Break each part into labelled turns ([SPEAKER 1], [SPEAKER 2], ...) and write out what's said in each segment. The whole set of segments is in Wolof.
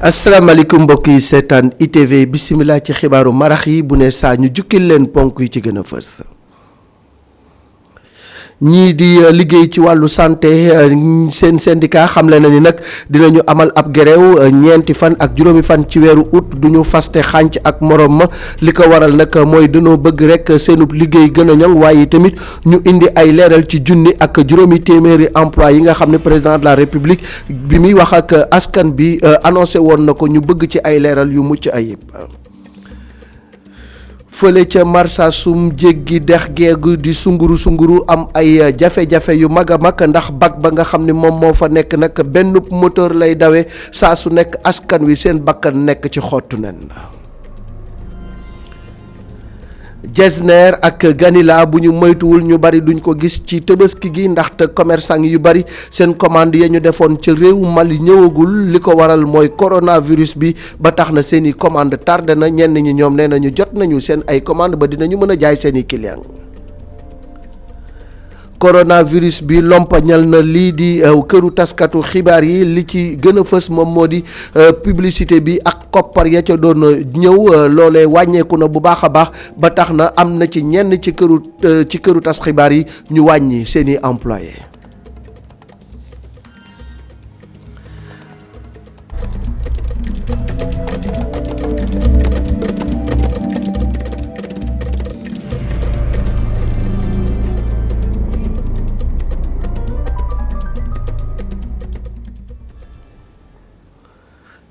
[SPEAKER 1] asalaamaaleykum mbokk yi seetaan ITV bisimilah ci xibaaru marax yi bu ne saa ñu jukkil leen ponk yi ci gën a fës. ñii di liggéey ci wàllu santé seen syndicat xamle na ni nag dinañu amal ab grève ñeenti fan ak juróomi fan ci weeru août duñu faste xànc ak morom ma li ko waral nag mooy dañoo bëgg rek seenub liggéey gën a ñoŋ waaye tamit ñu indi ay leeral ci junni ak juróomi téeméeri emploi yi nga xam ne président de la république bi muy wax ak askan bi annoncé woon na ko ñu bëgg ci ay leeral yu mucc ayib. fële ca Marsassoum jéggi dex geegu di sunguru am ay jafe-jafe yu mag a mag ndax bag ba nga xam ne moom moo fa nekk nag benn moteur lay dawee saa su nekk askan wi seen bakkan nekk ci xottu nen. Jesner ak Ganila bu ñu moytuwul ñu bari duñ ko gis ci Tabaski gi ndaxte commerçant yu bari seen commande ya ñu defoon ca réew Mali ñëwagul li ko waral mooy coronavirus bi ba tax na seen i commande tardé na ñenn ñi ñoom nee nañu jot nañu seen ay commande ba dinañu mën a jaay seen i client. coronavirus bi lompañal na lii di këru taskatu xibaar yi li ci gën a fës moom moo di publicité bi ak koppar ya ca doon ñëw loolee wàññeeku na bu baax a baax ba tax na am na ci ñenn ci këru tas xibaar yi ñu wàññi seeni employé.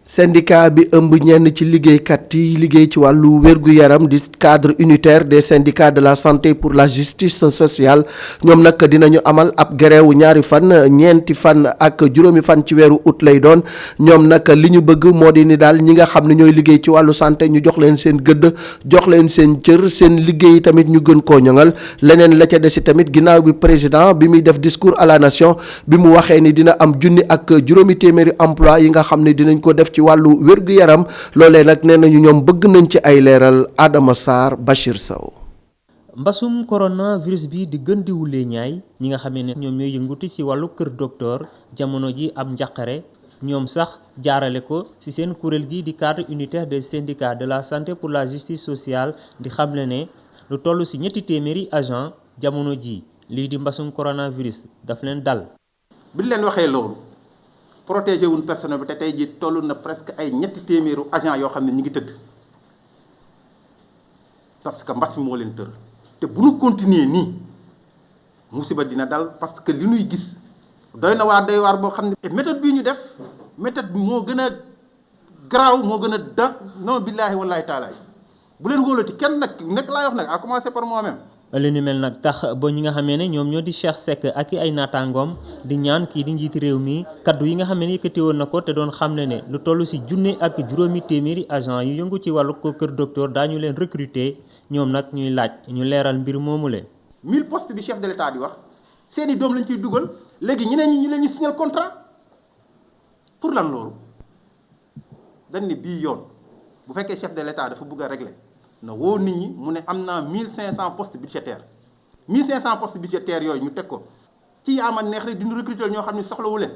[SPEAKER 1] syndicat bi ëmb ñenn ci liggéeykat yi liggéey ci wàllu wér-gu-yaram di cadre unitaire des syndicats de la santé pour la justice sociale ñoom nag dinañu amal ab grève ñaari fan ñeenti fan ak juróomi fan ci weeru août lay doon ñoom nag li ñu bëgg moo di ni daal ñi nga xam ne ñooy liggéey ci wàllu santé ñu jox leen seen gëdd jox leen seen cër seen liggéey tamit ñu gën koo ñoŋal leneen la ca desi tamit ginnaaw bi président bi muy def discours à la nation bi mu waxee ni dina am junni ak juróomi téeméeri emploi yi nga xam ne dinañ ko def ci wàllu wér-gu-yaram loolee nag nee nañu ñoom bëgg nañ ci ay leeral Adama Sarr Bachir Sow.
[SPEAKER 2] mbasum coronavirus bi di gën di wulee ñaay ñi nga xamee ne ñoom ñooy yënguti ci wàllu kër docteur jamono ji am njàqare ñoom sax jaarale ko ci seen kuréel gi di cadre unitaire des syndicats de la santé pour la justice sociale di xamle ne lu toll ci ñetti téeméeri agent jamono ji lii di mbasum coronavirus daf leen dal.
[SPEAKER 3] bi leen waxee loolu protégé wuñ personnel bi te tey ji toll na presque ay ñetti téeméeru agent yoo xam ne ñi ngi tëdd parce que mbas mi moo leen tër te bu ñu continuer nii musiba dina dal parce que li ñuy gis doy na waar doy waar boo xam ne méthode bii ñu def méthode bi moo gën a garaaw moo gën a non billaahi wallaahi taala bu leen wóolati kenn nag nekk laay wax nag à commencer par moi-même.
[SPEAKER 2] li ni mel nag tax ba ñi nga xamee ne ñoom ñoo di Cheikh Seck ak i ay naataangoom di ñaan kii di njiiti réew mi kaddu yi nga xam ne yëkkati woon na ko te doon xam ne lu toll ci junne ak juróomi téeméeri agent yu yëngu ci wàllu ko kër docteur daañu leen recruter ñoom nag ñuy laaj ñu leeral mbir moomu leen.
[SPEAKER 3] 1000 postes bi chef de l'État di wax seeni doom lañ ciy dugal léegi ñeneen ñi ñu leen ñu signal contrat pour lan loolu dañ ne bii yoon bu fekkee chef de l'État dafa bëgg a régler. na woo nit ñi mu ne am naa 1500 postes budgétaires 1500 postes budgétaires yooyu ñu teg ko ci yaama neex rek dinu recruter ñoo xam ne soxlawu leen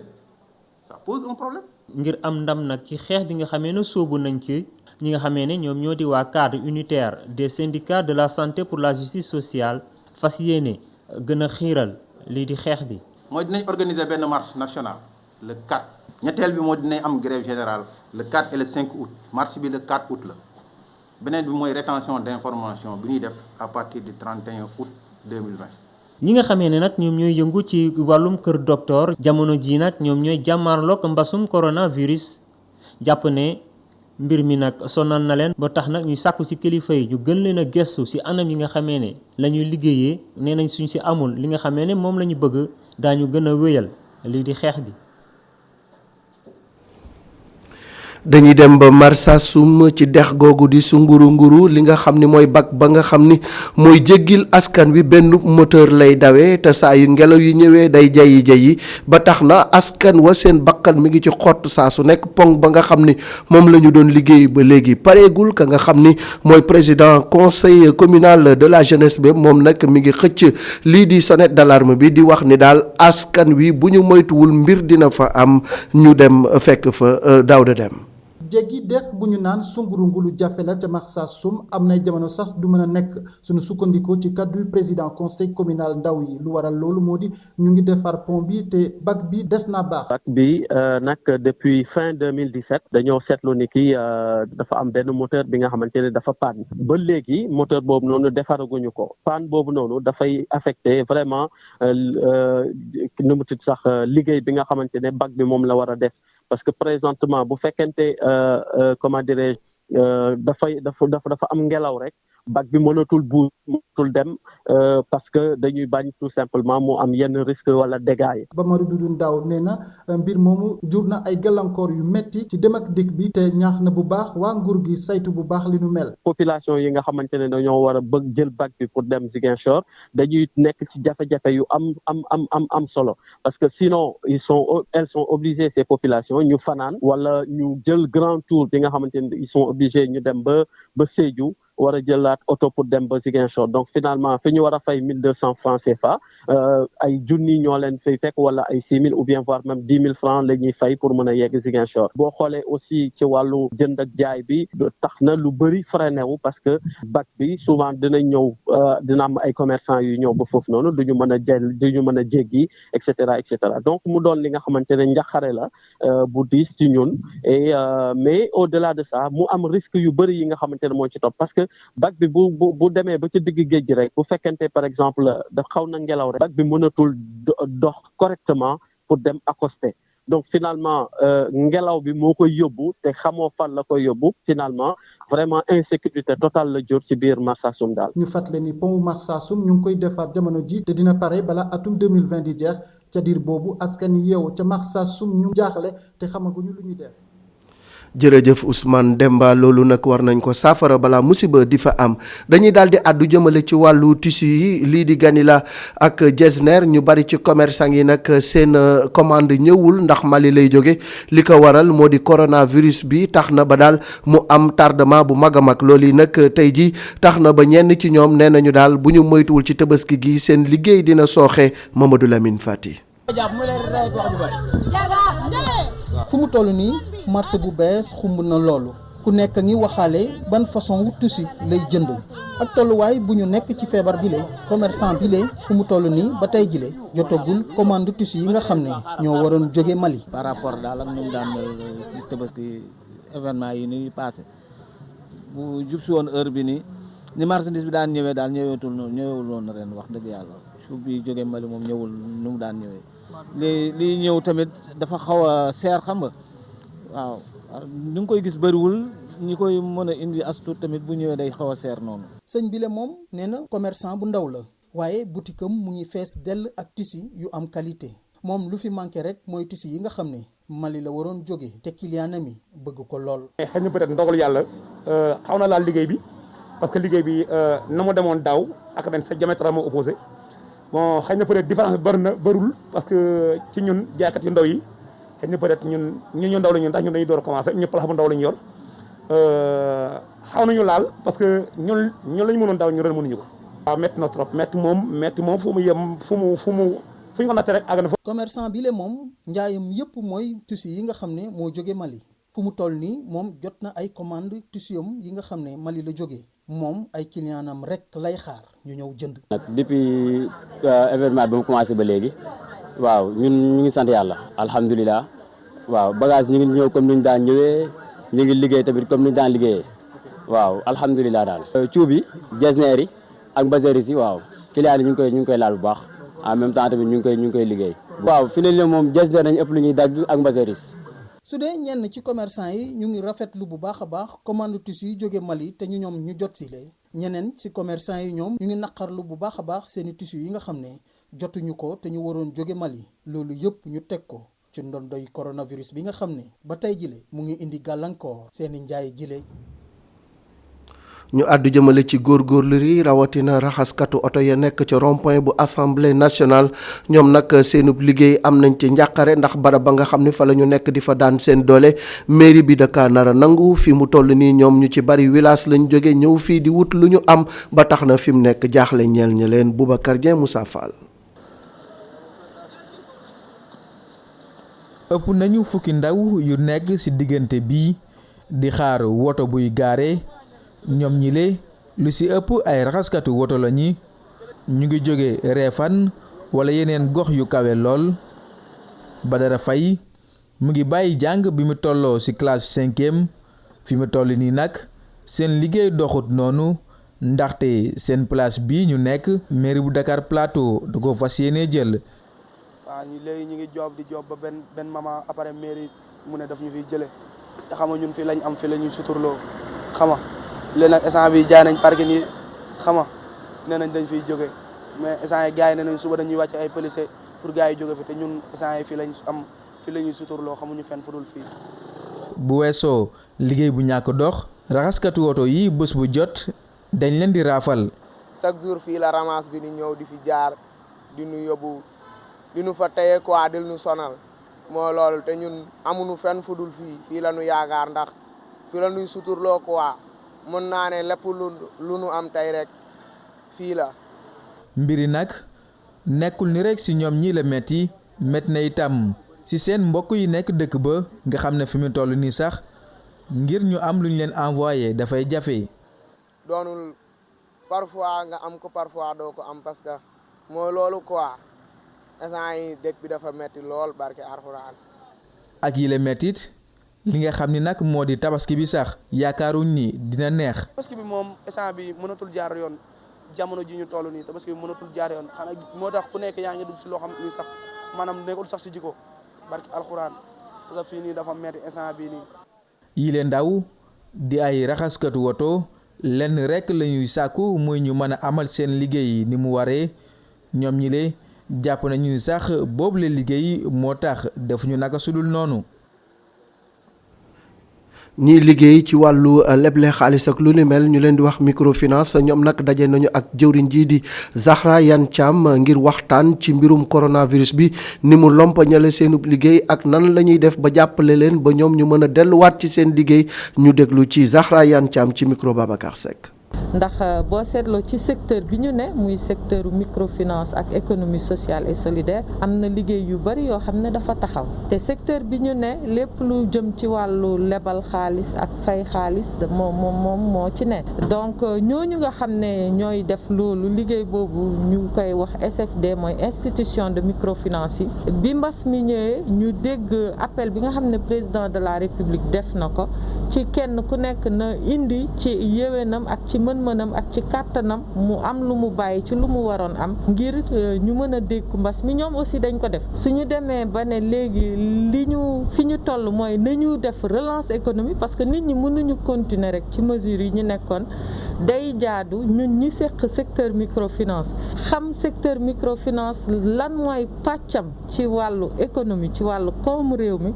[SPEAKER 3] ça pose un problème.
[SPEAKER 2] ngir am ndam nag ci xeex bi nga xamee ne sóobu nañ ci ñi nga xamee ne ñoom ñoo di waa cadre unitaire des syndicats de la santé pour la justice sociale fas yéene gën a xiiral lii di xeex bi.
[SPEAKER 3] mooy dinañ organiser benn marche nationale le 4 ñetteel bi moo dinañ am grève générale le 4 et le 5 août marche bi le 4 août la. beneen bi mooy rétention d'information bi ñuy def à partir du 31 août 2020.
[SPEAKER 2] ñi nga xamee ne nag ñoom ñooy yëngu ci wàllum kër docteur jamono ji nag ñoom ñooy jàmmaarloog mbasum coronavirus jàpp ne mbir mi nag sonal na leen ba tax nag ñuy sàkku ci kilifa yi ñu gën leen a gëstu ci anam yi nga xamee ne la ñuy liggéeyee nee nañ suñ ci amul li nga xamee ne moom la ñu bëgg daañu gën a wéyal lii di xeex bi.
[SPEAKER 1] dañuy dem ba Marsassoum ci dex googu di nguru li nga xam ni mooy bag ba nga xam ni mooy jéggil askan wi benn moteur lay dawee te saa yu ngelaw yi ñëwee day jayi ba tax na askan wa seen bakkan mi ngi ci xott saa su nekk pont ba nga xam ni moom la ñu doon liggéey ba léegi pareegul ka nga xam ni mooy président conseil communal de la jeunesse bi moom nag mi ngi xëcc lii di sonnette d'alarme bi di wax ni daal askan wi bu ñu moytuwul mbir dina fa am ñu dem fekk fa Daouda Dem.
[SPEAKER 4] jéggi dex bu ñu naan sungurungu lu jafe la ca Marsassoum am nay jamono sax du mën a nekk suñu sukkandikoo ci kaddu président conseil communal ndaw yi lu waral loolu moo di ñu ngi defar pont bi te bac bi des na baax.
[SPEAKER 5] bac bi nag depuis fin 2017 dañoo seetlu ni ki dafa am benn moteur bi nga xamante ne dafa panne ba léegi moteur boobu noonu defaraguñu ko panne boobu noonu dafay affecté vraiment nu mu tudd sax liggéey bi nga xamante ne bac bi moom la war a def parce que présentement bu fekkente comment dirais-je dafa am ngelaw rek bac bi mënatul dem parce que dañuy bañ tout simplement mu am yenn risque wala dégâts yi.
[SPEAKER 4] Mamadou Doudou Ndaw nee na mbir moomu jur na ay gàllankoor yu metti ci dem ak dikk bi te ñaax na bu baax waa nguur gi saytu bu baax li nu mel.
[SPEAKER 5] population yi nga xamante ne dañoo war a bëgg jël bac bi pour dem Ziguinchor dañuy nekk ci jafe-jafe yu am solo parce que sinon elles sont obligées ces populations ñu fanaan wala ñu jël grand tour bi nga xamante ne ils sont obligés ñu dem ba Sédhiou war a jëlaat oto pour dem ba Ziguinchor donc finalement fi ñu war a fay 1200 francs CFA ay junni ñoo leen fay fekk wala ay 6000 ou bien voire même 10 000 francs la ñuy fay pour mën a yegg Ziguinchor boo xoolee aussi ci wàllu jënd ak jaay bi tax na lu bëri freiné wu parce que bac bi souvent dina am ay commerçants yu ñëw ba foofu noonu duñu mën a jéggi et cetera donc mu doon li nga xamante ne njaxare la bu diis ci ñun et mais au delà de ça mu am risque yu bëri yi nga xamante ne moo ci topp parce que bac bi bu demee ba ci digg géej gi rek bu fekkente par exemple da xaw na ngelaw rek bac bi mënatul dox correctement pour dem accoster donc finalement ngelaw bi moo koy yóbbu te xamoo fan la koy yóbbu finalement vraiment insécurité totale la jur ci biir Marsassoum daal.
[SPEAKER 4] ñu fàttali ni pont Marsassoum ñu ngi koy defar jamono ji te dina pare bala atum 2020 di jeex ca diir boobu askan yi yeewu ca Marsassoum ñu jaaxle te xamaguñu lu ñuy def.
[SPEAKER 1] jërëjëf Ousmane Demba loolu nag war nañ ko saafara balaa musiba di fa am dañuy daal di àddu jëmale ci wàllu tissu yi lii di Ganila ak Getzner ñu bari ci commerçant yi nag seen commande ñëwul ndax Mali lay jóge li ko waral moo di coronavirus bi tax na ba daal mu am tardement bu mag a mag loolu yi nag tey ji tax na ba ñenn ci ñoom nee nañu daal bu ñu moytuwul ci tabaski gi seen liggéey dina sooxe Mamadou Lamine Fati.
[SPEAKER 6] fu mu toll nii marché bu bees xumb na loolu ku nekk ngi waxaale ban façon wu tissu lay jënd ak tolluwaay bu ñu nekk ci feebar bile commerçant bile fu mu toll nii ba tey jile jotagul commande tissu yi nga xam ne ñoo waroon jóge Mali.
[SPEAKER 7] par rapport daal ak nu mu daan ci tabaski événement yi ni passé bu jub si woon heure bi nii ni marchandise bi daan ñëwee daal ñëwewul woon ren wax dëgg yàlla suuf bi jóge Mali moom ñëwul nu mu daan ñëwee. li ñëw tamit dafa xaw a seer xam nga waaw ni nga koy gis bëriwul ñi koy mën a indi astuur tamit bu ñëwee day xaw a seer noonu.
[SPEAKER 6] sëñ bile moom nee na commerçant bu ndaw la waaye boutique am mu ngi fees dell ak tissu yu am qualité moom lu fi manqué rek mooy tissu yi nga xam ne Mali la waroon jóge te client am yi bëgg ko lool.
[SPEAKER 8] xëy na peut-être ndogal yàlla xaw na laal liggéey bi parce que liggéey bi na mu demoon daaw ak ren c'est diamétralement opposé. bon xëy na peut-être différence bi bërul parce que ci ñun jaaykat yu ndaw yi xëy na peut-être ñun ndaw la ñun ndax ñun dañuy door a commencé ñu place bu ndaw la ñu yor xaw nañu laal parce que ñun la ñu mënoon daaw ñu ren mënuñu ko. waaw métti na trop métti moom fu mu yem fu ñu ko nattee rek àgg na fa.
[SPEAKER 6] commerçant bi le moom njaayam yëpp mooy tissu yi nga xam ne moo jóge Mali fu mu toll nii moom jot na ay commande tissuam yi nga xam ne Mali la jóge moom ay clientam rek lay xaar ñu ñëw jënd.
[SPEAKER 9] nag depuis événement bi mu commencé ba léegi waaw ñun ñu ngi sant yàlla alhamdulilah waaw bagage ñu ngi ñëw comme ni ñu daan ñëwee ñu ngi liggéey tamit comme ni ñu daan liggéeyee waaw alhamdulilah daal. cuub yi Getzner yi ak baseris yi waaw client yi ñu ngi koy laal bu baax en même temps tamit ñu ngi koy liggéey. waaw fi ne moom Getzner nañu ëpp lu ñuy dagg ak baseris.
[SPEAKER 6] su dee ñenn ci commerçant yi ñu ngi rafetlu bu baax a baax commande tissu yi jóge Mali te ñu jot si lee ñeneen ci commerçant yi ñoom ñu ngi naqarlu bu baax a baax seeni tissu yi nga xam ne jotuñu ko te ñu waroon jóge Mali loolu yëpp ñu teg ko ci ndondoy coronavirus bi nga xam ne ba tey jile mu ngi indi gàllankoor seeni njaay jile.
[SPEAKER 1] ñu àddu jëmale ci góorgóorlu yi rawatina raxaskatu oto ya nekk ci rond-point bu assemblée nationale ñoom nag seenub liggéey am nañ ci njàqare ndax barab ba nga xam ne fa la ñu nekk di fa daan seen doole mairie bi daka nar a nangu fi mu toll nii ñoom ñu ci bari village lañ jóge ñëw fii di wut lu ñu am ba tax na fi mu nekk jaaxle ñeel ña leen Boubacar Dieng Moussa Fall.
[SPEAKER 10] ëpp nañu fukki ndaw yu nekk ci diggante bi di xaar woto buy gaare ñoom ñile lu ci ëpp ay raxaskatu woto la ñi ñu ngi jóge Réfane wala yeneen gox yu kawe lool. Badara Faye mu ngi bàyyi jàng bi mu tolloo ci classe 5e fi mu toll nii nag seen liggéey doxut noonu ndaxte seen place bii ñu nekk mairie bu Dakar Plateau da ko fas yéene jël.
[SPEAKER 11] waaw ñu léegi ñu ngi job ba benn moment après mairie mu ne daf ñu fiy jële te xam nga ñun fii lañ am fi la ñuy suturloo xam nga léegi nag instant bi jaay nañ parking yi xam nga nee nañ dañ fiy jóge mais instant yi gars yi nee nañ suba dañuy wàcc ay policiers pour gars yi jóge fi te ñun instant yi fii lañ am fi la ñuy suturloo xamuñu fenn fu dul fii.
[SPEAKER 10] bu weesoo liggéey bu ñàkk dox raxaskatu woto yi bés bu jot dañ leen di raafal.
[SPEAKER 11] chaque jour fii la ramasse bi ni ñëw di fi jaar di nu yóbbu di nu fa teye quoi di nu sonal moo loolu te ñun amuñu fenn fu dul fii la ñu yaakaar ndax fii la ñuy suturloo quoi mën naa ne lépp lu nu am tey rek fii la.
[SPEAKER 10] mbiri nag nekkul ni rek ci ñoom ñii la metti na itam ci seen mbokk yi nekk dëkk ba nga xam ne fi mu toll nii sax ngir ñu am lu ñu leen envoyé dafay jafe.
[SPEAKER 11] doonul parfois nga am ko parfois doo ko am parce que mooy loolu quoi instant yi dëkk bi dafa metti lool barke Alxuraan.
[SPEAKER 10] ak yile mettit li nga xam ni nag moo di tabaski bi sax yaakaaruñ ni dina neex.
[SPEAKER 11] tabaski bi moom instant bi mënatul jaar yoon jamono ji ñu toll nii tabaski bi mënatul jaar yoon xanaa moo tax ku nekk yaa ngi dugg si loo xam ni sax maanaam nekkul sax si jikko barke Alxuraan parce que fii nii dafa metti instant bii nii.
[SPEAKER 10] yile ndaw di ay raxaskatu woto lenn rek la ñuy sàkku muy ñu mën a amal seen liggéey ni mu waree ñoom ñi le jàpp nañu ni sax boobu la liggéey moo tax def ñu naka sudul noonu.
[SPEAKER 1] ñiy liggéey ci wàllu leble xaalis ak lu ni mel ñu leen di wax microfinance ñoom nag daje nañu ak jëwriñ ji di Zahra Iyane Thiam ngir waxtaan ci mbirum coronavirus bi ni mu lompañale seenub liggéey ak nan la ñuy def ba jàppale leen ba ñoom ñu mën a delluwaat ci seen liggéey ñu déglu ci Zahra Iyane Thiam ci micro Babacar Seck.
[SPEAKER 12] ndax boo seetloo ci secteur bi ñu ne muy secteur microfinance ak économie sociale et solidaire am na liggéey yu bari yoo xam ne dafa taxaw te secteur bi ñu ne lépp lu jëm ci wàllu lebal xaalis ak fay xaalis moom moo ci ne donc ñooñu nga xam ne ñooy def loolu liggéey boobu ñu koy wax SFD mooy institution de microfinance yi bi mbas mi ñëwee ñu dégg appel bi nga xam ne président de la république def na ko ci kenn ku nekk na indi ci yéwénam ak ci mën-mënam ak ci kàttanam mu am lu mu bàyyi ci lu mu waroon am ngir ñu mën a dékku mbas mi ñoom aussi dañ ko def suñu demee ba ne léegi fi ñu toll mooy nañu def relance économique parce que nit ñi mënuñu continuer rek ci mesures yi ñu nekkoon day jaadu ñun ñi seq secteur microfinance xam secteur microfinance lan mooy pàccam ci wàllu économie ci wàllu koomu réew mi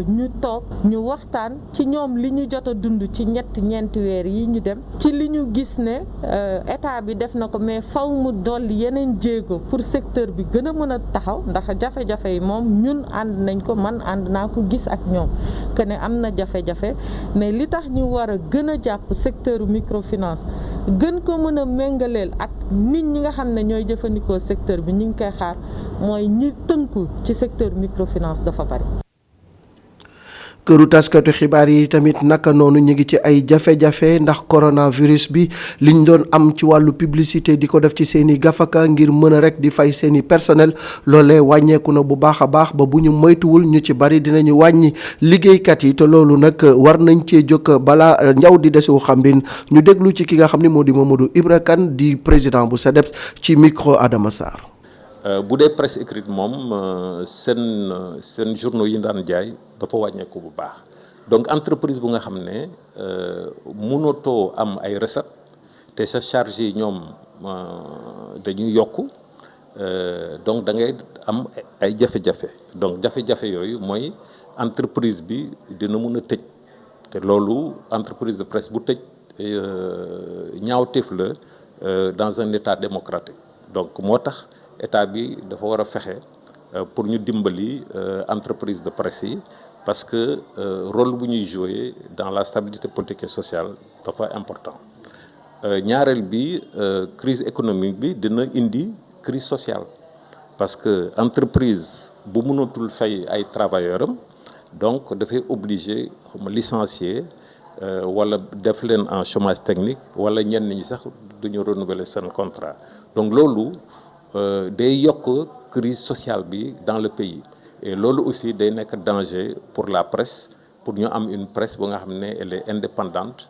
[SPEAKER 12] ñu toog ñu waxtaan ci ñoom li ñu jot a dund ci ñeenti weer yi ñu dem ci li ñu gis ne état bi def na ko mais faw mu dolli yeneen jéego pour secteur bi gën a mën a taxaw ndax jafe-jafe yi moom ñun ànd nañ ko man ànd naa ko gis ak ñoom que ne am na jafe-jafe mais li tax ñu war a gën a jàpp secteur microfinance gën ko mën a méngaleel ak nit ñi nga xam ne ñooy jëfandikoo secteur bi ñu ngi koy xaar mooy ñi tënku ci secteur microfinance dafa bari.
[SPEAKER 1] këru taskatu xibaar yi tamit naka noonu ñu ngi ci ay jafe-jafe ndax coronavirus bi liñ doon am ci wàllu publicité di ko def ci seen i gafaka ngir mën a rek di fay seen i personnel loolee wàññeeku na bu baax a baax ba bu ñu moytuwul ñu ci bari dinañu wàññi liggéeykat yi te loolu nag war nañ cee jóg balaa njaw di desewu xambin ñu déglu ci ki nga xam ne moo di Mamadou Ibra Kane di président bu SEDEPS ci micro Adama Sarr.
[SPEAKER 13] bu dee presse écrite moom seen journaux yi daan jaay dafa wàññeeku bu baax donc entreprise bu nga xam ne mënatoo am ay recettes te sa charge yi ñoom dañuy yokku donc da ngay am ay jafe-jafe donc jafe-jafe yooyu mooy entreprise bi dina mun a tëj te loolu entreprise de presse bu tëj ñaawteef la dans un état démocratique donc moo tax état bi dafa war a fexe pour ñu dimbali entreprise de presse yi parce que rôle bu ñuy jouer dans la stabilité politique et sociale dafa important ñaareel bi crise économique bi dina indi crise sociale parce que entreprise bu mënatul fay ay travailleurs am donc dafay obligé licencier wala def leen en chômage technique wala ñenn ñi sax duñu renouveler seen contrat donc loolu day yokk crise sociale bi dans le pays et loolu aussi day nekk danger pour la presse pour ñu am une presse bu nga xam ne elle est indépendante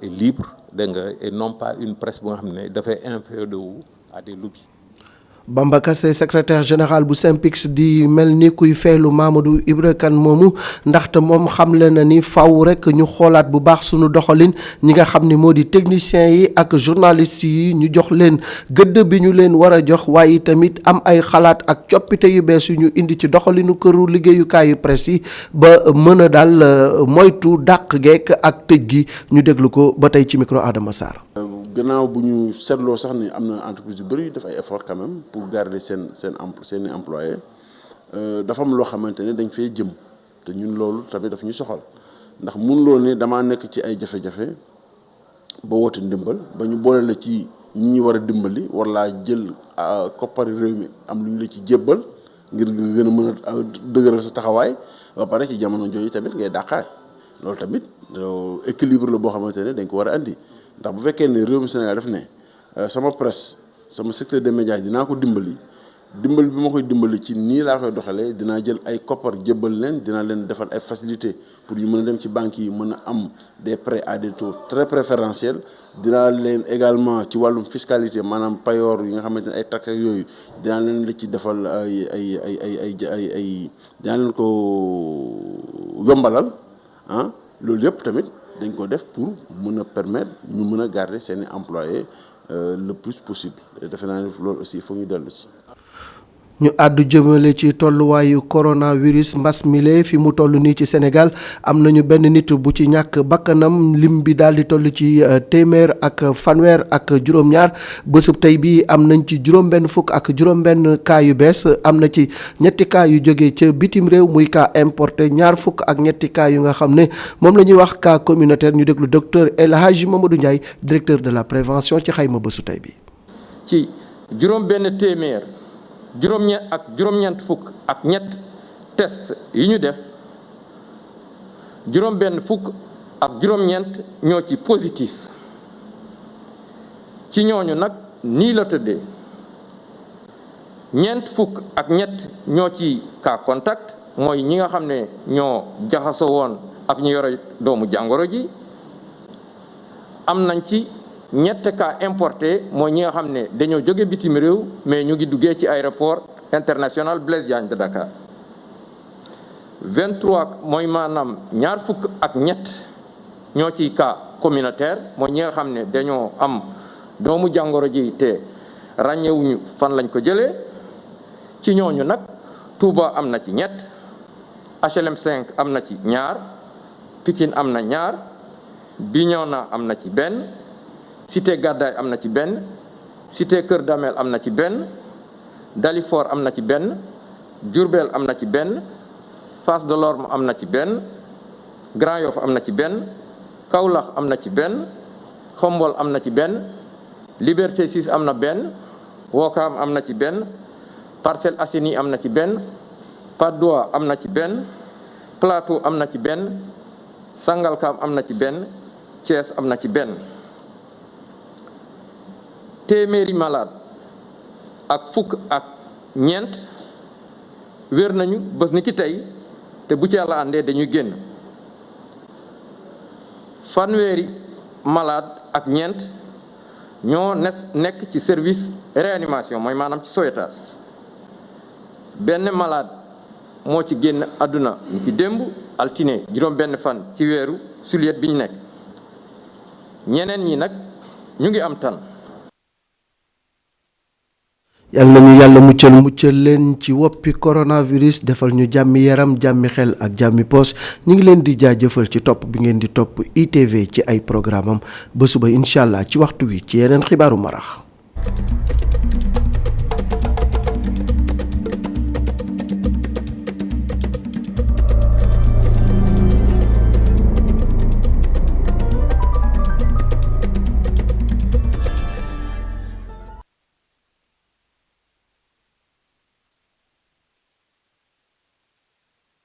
[SPEAKER 13] et libre dégg nga et non pas une presse bu nga xam ne dafay inféodé wu à des lobbies.
[SPEAKER 1] Bamba Kassé secrétaire général bu SYNPICS di mel ni kuy feelu Mamadou Ibra Kane moomu ndaxte moom xamle na ni faw rek ñu xoolaat bu baax sunu doxalin ñi nga xam ni moo di techniciens yi ak journalistes yi ñu jox leen gëdd bi ñu leen war a jox waaye tamit am ay xalaat ak coppite yu bees yu ñu indi ci doxalinu këru liggéeyukaayu presse yi ba mën a daal moytu dàq geek ak tëj gi ñu déglu ko ba tey ci micro Adama Sarr.
[SPEAKER 14] gannaaw bu ñu seetloo sax ni am na entreprise yu bëri def ay effort quand même pour garder seeni employés dafa am loo xamante ne dañ fay jëm te ñun loolu tamit daf ñu soxal ndax mun loo ne damaa nekk ci ay jafe-jafe ba woote ndimbal ba ñu boole la ci ñi ñu war a dimbali war laa jël koppari réew mi am lu ñu la ci jébbal ngir nga gën a mën a dëgëral sa taxawaay ba pare ci jamono jooju tamit ngay dàqaay loolu tamit équilibre la boo xamante ne dañ ko war a andi. ndax bu fekkee ne réew mi Sénégal daf ne sama presse sama secteur des médias dinaa ko dimbali bi ma koy dimbali ci nii laa koy doxalee dinaa jël ay koppar jébbal leen dinaa leen defal ay facilités pour ñu mën a dem ci banques yi mën a am des prêts à des taux très préférentiels dinaa leen également ci wàllum fiscalité maanaam payoor yi nga xamante ne ay taxes yooyu dinaa leen la ci defal ay dinaa leen ko yombalal ah loolu yëpp tamit. dañ ko def pour mën a permettre ñu mën a garder seeni employés le plus possible defe naa ne loolu aussi foog ñu dellu ci.
[SPEAKER 1] ñu àddu jëmale ci tolluwaayu coronavirus mbas mile fi mu toll nii ci Sénégal am nañu benn nit bu ci ñàkk bakkanam lim bi daal di toll ci téeméer ak fanweer ak juróom-ñaar bésub tey bi am nañ ci juróom-benn fukk ak juróom-benn cas yu bees am na ci ñetti cas yu jógee ca bitim réew muy cas importé ñaar fukk ak ñetti cas yu nga xam ne moom la ñuy wax cas communautaire ñu déglu docteur El Hadji Mamadou Ndiaye directeur de la prévention ci xayma bésu tey bi.
[SPEAKER 15] ci juróom-benn téeméer. juróom-ñeent fukk ak ñett test yi ñu def juróom-benn fukk ak juróom-ñeent ñoo ci positif ci ñooñu nag nii la tëddee ñeent fukk ak ñett ñoo ci cas contact mooy ñi nga xam ne ñoo jaxasoo woon ak ñu yore doomu jàngoro ji am nañ ci ñett cas importé mooy ñi nga xam ne dañoo jóge bitim réew mais ñu ngi duggee ci aéroport international Blaise Diagne de Dakar 23 mooy maanaam ñaar fukk ak ñett ñoo ci cas communautaire mooy ñi nga xam ne dañoo am doomu jàngoro ji te ràññewuñu fan lañ ko jëlee ci ñooñu nag Touba am na ci ñett HLM 5 am na ci ñaar Pikine am na ñaar Bignona am na ci benn Cité Gàddaay am na ci benn Cité Kër Damel am na ci benn Dalifort am na ci benn Diourbel am na ci benn Fass Delorme am na ci benn Grand Yoff am na ci benn Kaolack am na ci benn Xombol am na ci benn Liberté 6 am na benn Ouakam am na ci benn Parcelles Assainies am na ci benn Patte d'Oie am na ci benn Plateau am na ci benn Sangalkam am na ci benn Thiès am na ci benn téeméeri malade ak fukk ak ñeent wér nañu bés ni ki tey te bu ci yàlla àndee dañuy génn fanweeri malade ak ñeent ñoo nekk ci service réanimation mooy maanaam ci Sowétas benn malade moo ci génn àdduna ni ki démb altine juróom benn fan ci weeru juillet bi ñu nekk ñeneen ñi nag ñu ngi am tan
[SPEAKER 1] yàlla nañu yàlla muccal leen ci woppi coronavirus defal ñu jàmmi yaram jàmmi xel ak jàmmi poos ñu ngi leen di jaajëfal ci topp bi ngeen di topp ITV ci ay programme am ba suba incha allah ci waxtu wi ci yeneen xibaaru marax